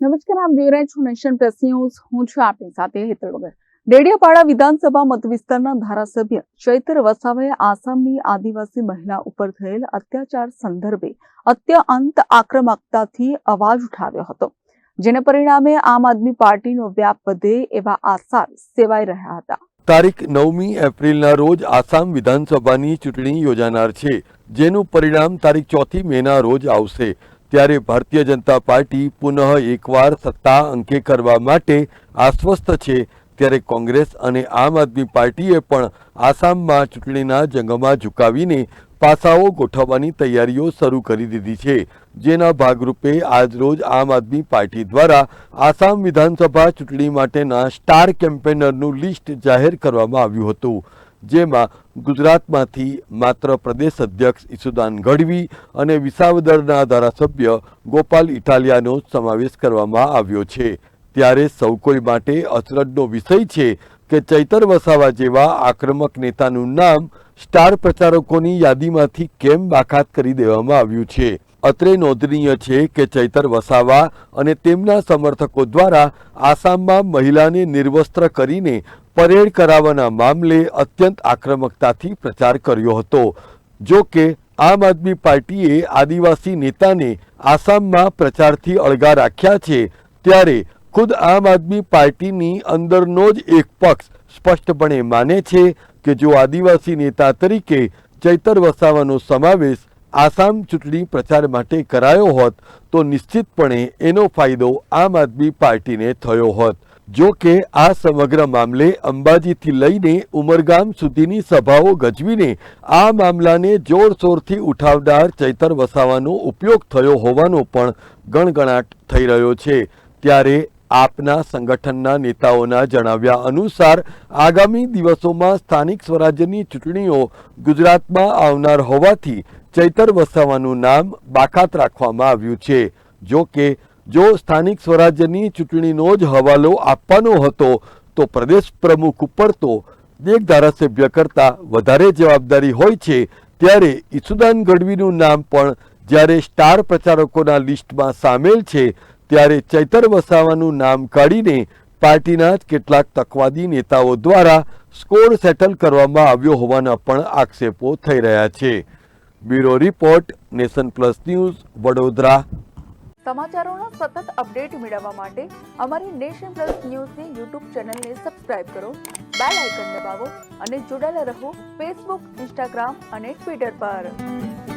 નમસ્કાર, આપ જોઈ રહ્યા છો નેશન પ્લસ ન્યૂઝ. હું છું આપની સાથે હેતલ વગર. ડેડિયાપાડા વિધાનસભા મત વિસ્તારના ધારાસભ્ય ચૈતર વસાવાએ આસામની આદિવાસી મહિલા ઉપર થયેલ અત્યાચાર સંદર્ભે અત્યંત આક્રમકતાથી અવાજ ઉઠાવ્યો હતો, જેને પરિણામે આમ આદમી પાર્ટીનો વ્યાપ વધે એવા આસાર સેવાઈ રહ્યા હતા. તારીખ 9મી એપ્રિલના રોજ આસામ વિધાનસભાની ચૂંટણી યોજાનાર છે, જેનું પરિણામ તારીખ 4મી મેના રોજ આવશે. ત્યારે ભારતીય જનતા પાર્ટી પુનઃ એકવાર સત્તા અંકે કરવા માટે આશ્વસ્ત છે. ત્યારે કોંગ્રેસ અને આમ આદમી પાર્ટીએ પણ આસામમાં ચૂંટણીના જંગમાં ઝુકાવીને પાસાઓ ગોઠવવાની તૈયારીઓ શરૂ કરી દીધી છે. જેના ભાગરૂપે આજરોજ આમ આદમી પાર્ટી દ્વારા આસામ વિધાનસભા ચૂંટણી માટેના સ્ટાર કેમ્પેનરનું લિસ્ટ જાહેર કરવામાં આવ્યું હતું, જેમાં ગુજરાતમાંથી માત્ર પ્રદેશ અધ્યક્ષ ઈસુદાન ગઢવી અને વિસાવદરના ધારાસભ્ય ગોપાલ ઇટાલિયાનો સમાવેશ કરવામાં આવ્યો છે. ત્યારે સૌ કોઈ માટે અચરજનો વિષય છે કે ચૈતર વસાવા જેવા આક્રમક નેતાનું નામ સ્ટાર પ્રચારકોની યાદીમાંથી કેમ બાકાત કરી દેવામાં આવ્યું છે. અત્રે નોંધનીય છે કે ચૈતર વસાવા અને તેમના સમર્થકો દ્વારા આસામમાં મહિલાને નિર્વસ્ત્ર કરીને પરેડ કરાવવાના મામલે અત્યંત આક્રમકતાથી પ્રચાર કર્યો હતો. જો કે આમ આદમી પાર્ટીએ આદિવાસી નેતાને આસામમાં પ્રચારથી અળગા રાખ્યા છે. ત્યારે ખુદ આમ આદમી પાર્ટીની અંદરનો જ એક પક્ષ સ્પષ્ટપણે માને છે કે જો આદિવાસી નેતા તરીકે ચૈતર વસાવાનો સમાવેશ આસામ ચૂંટણી પ્રચાર માટે કરાયો હોત તો નિશ્ચિતપણે એનો ફાયદો આમ આદમી પાર્ટીને થયો હોત. જો કે આ સમગ્ર મામલે અંબાજીથી લઈને ઉમરગામ સુધીની સભાઓ ગજવીને આ મામલાને જોરશોરથી ઉઠાવનાર ચૈતર વસાવાનો ઉપયોગ થયો હોવાનો પણ ગણગણાટ થઈ રહ્યો છે. ત્યારે આપના સંગઠનના નેતાઓના જણાવ્યા અનુસાર આગામી દિવસોમાં સ્થાનિક સ્વરાજ્યની ચૂંટણીઓ ગુજરાતમાં આવનાર હોવાથી ચૈતર વસાવાનું નામ બાકાત રાખવામાં આવ્યું છે. જો કે જો સ્થાનિક સ્વરાજ્યની ચૂંટણીનો જ હવાલો આપવાનો હતો તો પ્રદેશ પ્રમુખ ઉપર તો એક ધારાસભ્ય કરતાં વધારે જવાબદારી હોય છે. ત્યારે ઈસુદાન ગઢવીનું નામ પણ જ્યારે સ્ટાર પ્રચારકોના લિસ્ટમાં સામેલ છે, ત્યારે ચૈતર વસાવાનું નામ કાઢીને પાર્ટીના જ કેટલાક તકવાદી નેતાઓ દ્વારા સ્કોર સેટલ કરવામાં આવ્યો હોવાના પણ આક્ષેપો થઈ રહ્યા છે. Bureau report, nation plus news, Vadodara. સમાચારોના સતત અપડેટ મેળવવા માટે અમારી નેશન પ્લસ ન્યૂઝની યુટ્યુબ ચેનલને સબસ્ક્રાઇબ કરો, બેલ આઇકન દબાવો અને જોડાયેલા રહો ફેસબુક, ઇન્સ્ટાગ્રામ અને ટ્વિટર પર.